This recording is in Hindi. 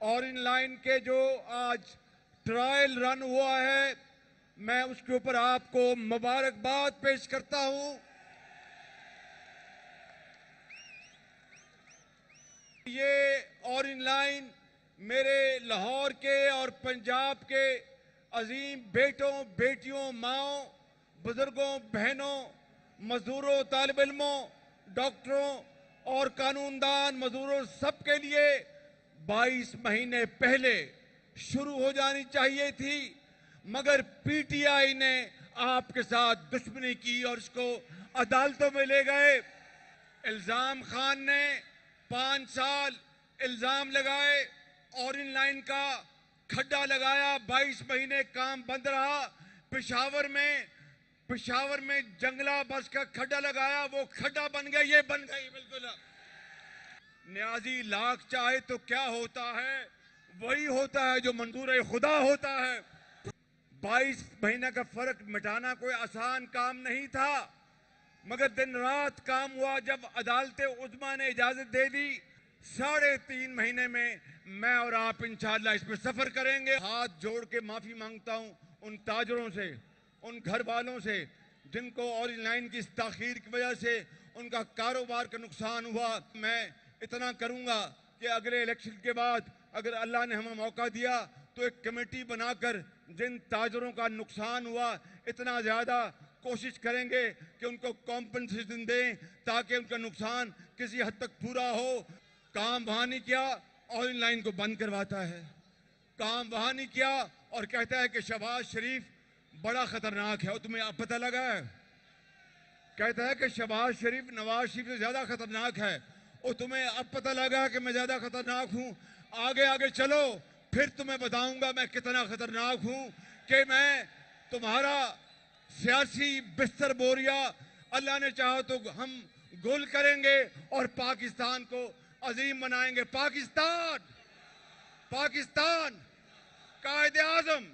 और इन लाइन के जो आज ट्रायल रन हुआ है, मैं उसके ऊपर आपको मुबारकबाद पेश करता हूं। ये और इन लाइन मेरे लाहौर के और पंजाब के अजीम बेटों, बेटियों, माओ, बुजुर्गों, बहनों, मजदूरों, तालिब इल्मों, डॉक्टरों और कानूनदान मजदूरों सबके लिए 22 महीने पहले शुरू हो जानी चाहिए थी, मगर पीटीआई ने आपके साथ दुश्मनी की और इसको अदालतों में ले गए। इल्जाम खान ने 5 साल इल्जाम लगाए और इन लाइन का खड्डा लगाया, 22 महीने काम बंद रहा। पेशावर में जंगला बस का खड्डा लगाया, वो खड्डा बन गया, ये बन गई बिल्कुल। न्याजी लाख चाहे तो क्या होता है, वही होता है जो मंजूर खुदा होता है। 22 महीने का फर्क मिटाना कोई आसान काम नहीं था, मगर दिन रात काम हुआ। जब अदालते उज़्मा ने इजाजत दे दी, 3.5 महीने में मैं और आप इंशाअल्लाह इसमें सफर करेंगे। हाथ जोड़ के माफी मांगता हूं उन ताजरों से, उन घर वालों से जिनको और इन लाइन की इस ताखीर की वजह से उनका कारोबार का नुकसान हुआ। मैं इतना करूंगा कि अगले इलेक्शन के बाद अगर अल्लाह ने हमें मौका दिया तो एक कमेटी बनाकर जिन ताजरों का नुकसान हुआ, इतना ज्यादा कोशिश करेंगे कि उनको कॉम्पनसेशन दें ताकि उनका नुकसान किसी हद तक पूरा हो। काम वहां नहीं किया और इन लाइन को बंद करवाता है, काम वहां नहीं किया और कहता है कि शहबाज शरीफ बड़ा खतरनाक है। और तुम्हें अब पता लगा है, कहता है कि शहबाज शरीफ नवाज शरीफ से ज्यादा खतरनाक है। और तुम्हें अब पता लगा कि मैं ज्यादा खतरनाक हूं। आगे आगे चलो, फिर तुम्हें बताऊंगा मैं कितना खतरनाक हूं कि मैं तुम्हारा सियासी बिस्तर बोरिया अल्लाह ने चाहा तो हम गोल करेंगे और पाकिस्तान को अजीम बनाएंगे। पाकिस्तान, पाकिस्तान, कायदे आजम